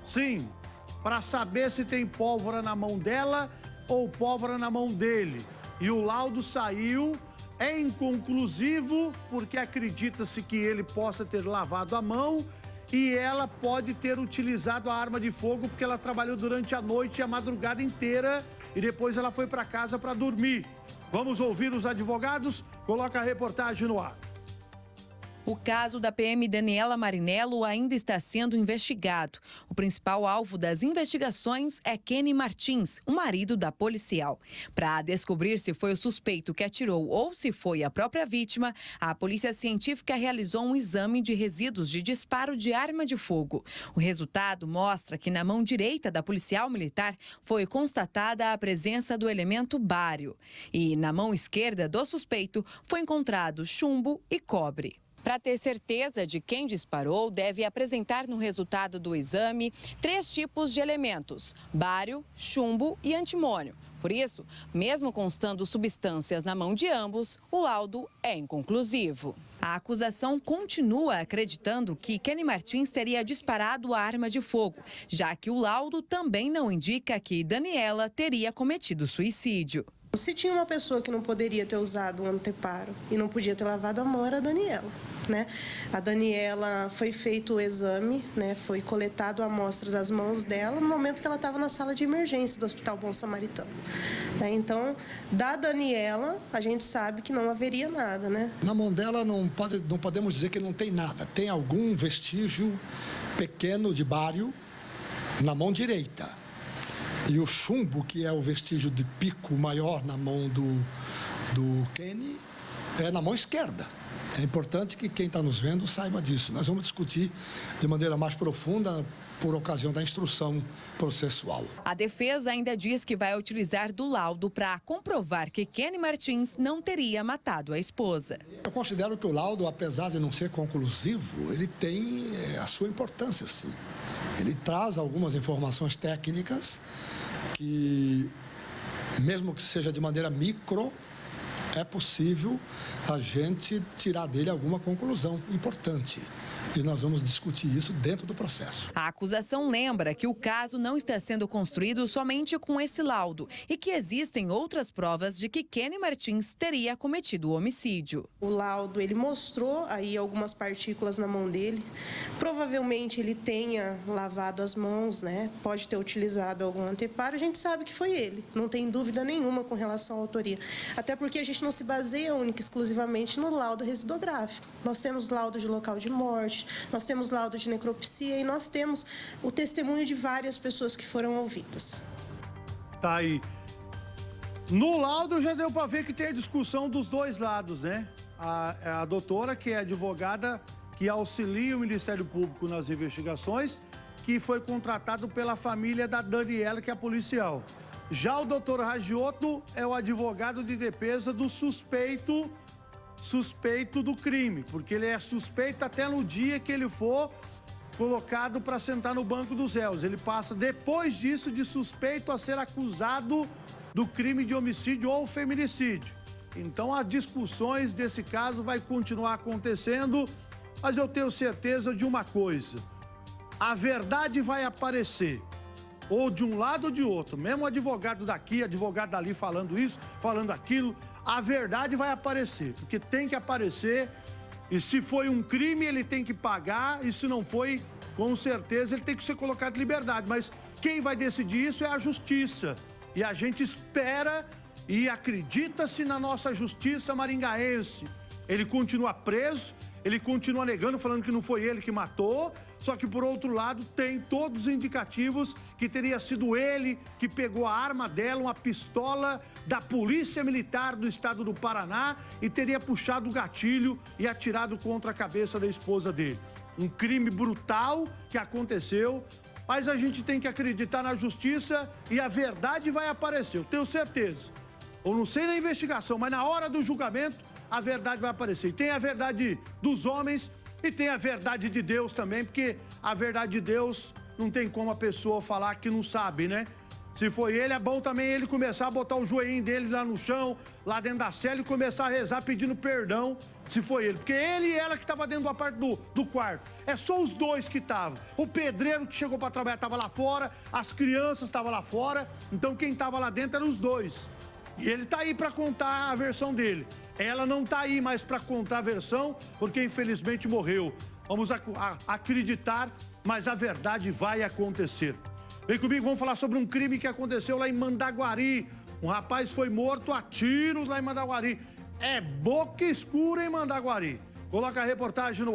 sim, para saber se tem pólvora na mão dela ou pólvora na mão dele. E o laudo saiu inconclusivo, porque acredita-se que ele possa ter lavado a mão e ela pode ter utilizado a arma de fogo porque ela trabalhou durante a noite e a madrugada inteira e depois ela foi para casa para dormir. Vamos ouvir os advogados? Coloca a reportagem no ar. O caso da PM Daniela Marinello ainda está sendo investigado. O principal alvo das investigações é Kenny Martins, o marido da policial. Para descobrir se foi o suspeito que atirou ou se foi a própria vítima, a polícia científica realizou um exame de resíduos de disparo de arma de fogo. O resultado mostra que na mão direita da policial militar foi constatada a presença do elemento bário. E na mão esquerda do suspeito foi encontrado chumbo e cobre. Para ter certeza de quem disparou, deve apresentar no resultado do exame 3 tipos de elementos: bário, chumbo e antimônio. Por isso, mesmo constando substâncias na mão de ambos, o laudo é inconclusivo. A acusação continua acreditando que Kenny Martins teria disparado a arma de fogo, já que o laudo também não indica que Daniela teria cometido suicídio. Se tinha uma pessoa que não poderia ter usado o anteparo e não podia ter lavado a mão, era a Daniela, né? A Daniela, foi feito o exame, né? Foi coletado a amostra das mãos dela no momento que ela estava na sala de emergência do Hospital Bom Samaritano. Então, da Daniela, a gente sabe que não haveria nada, né? Na mão dela não podemos dizer que não tem nada. Tem algum vestígio pequeno de bário na mão direita. E o chumbo, que é o vestígio de pico maior na mão do Kenny, é na mão esquerda. É importante que quem está nos vendo saiba disso. Nós vamos discutir de maneira mais profunda por ocasião da instrução processual. A defesa ainda diz que vai utilizar do laudo para comprovar que Kenny Martins não teria matado a esposa. Eu considero que o laudo, apesar de não ser conclusivo, ele tem a sua importância, sim. Ele traz algumas informações técnicas que, mesmo que seja de maneira micro, é possível a gente tirar dele alguma conclusão importante. E nós vamos discutir isso dentro do processo. A acusação lembra que o caso não está sendo construído somente com esse laudo e que existem outras provas de que Kenny Martins teria cometido o homicídio. O laudo, ele mostrou aí algumas partículas na mão dele. Provavelmente ele tenha lavado as mãos, né? Pode ter utilizado algum anteparo. A gente sabe que foi ele, não tem dúvida nenhuma com relação à autoria. Até porque a gente não se baseia única e exclusivamente no laudo residográfico. Nós temos laudo de local de morte, nós temos laudo de necropsia e nós temos o testemunho de várias pessoas que foram ouvidas. Tá aí. No laudo já deu para ver que tem a discussão dos dois lados, né? A doutora, que é advogada, que auxilia o Ministério Público nas investigações, que foi contratado pela família da Daniela, que é policial. Já o doutor Ragioto é o advogado de defesa do suspeito do crime, porque ele é suspeito até no dia que ele for colocado para sentar no banco dos réus. Ele passa, depois disso, de suspeito a ser acusado do crime de homicídio ou feminicídio. Então, as discussões desse caso vai continuar acontecendo, mas eu tenho certeza de uma coisa: a verdade vai aparecer, ou de um lado ou de outro. Mesmo o advogado daqui, advogado dali falando isso, falando aquilo, a verdade vai aparecer, porque tem que aparecer. E se foi um crime, ele tem que pagar, e se não foi, com certeza ele tem que ser colocado em liberdade. Mas quem vai decidir isso é a justiça. E a gente espera e acredita-se na nossa justiça maringaense. Ele continua preso, ele continua negando, falando que não foi ele que matou. Só que, por outro lado, tem todos os indicativos que teria sido ele que pegou a arma dela, uma pistola da Polícia Militar do Estado do Paraná, e teria puxado o gatilho e atirado contra a cabeça da esposa dele. Um crime brutal que aconteceu, mas a gente tem que acreditar na justiça e a verdade vai aparecer, eu tenho certeza. Eu não sei na investigação, mas na hora do julgamento, a verdade vai aparecer. E tem a verdade dos homens e tem a verdade de Deus também, porque a verdade de Deus não tem como a pessoa falar que não sabe, né? Se foi ele, é bom também ele começar a botar o joelhinho dele lá no chão, lá dentro da cela, e começar a rezar pedindo perdão, se foi ele. Porque ele e ela que estavam dentro da parte do quarto. É só os dois que estavam. O pedreiro que chegou para trabalhar estava lá fora, as crianças estavam lá fora, então quem estava lá dentro eram os dois. E ele tá aí para contar a versão dele. Ela não tá aí mais para contar a versão, porque infelizmente morreu. Vamos acreditar, mas a verdade vai acontecer. Vem comigo, vamos falar sobre um crime que aconteceu lá em Mandaguari. Um rapaz foi morto a tiros lá em Mandaguari. É boca escura em Mandaguari. Coloca a reportagem no ar.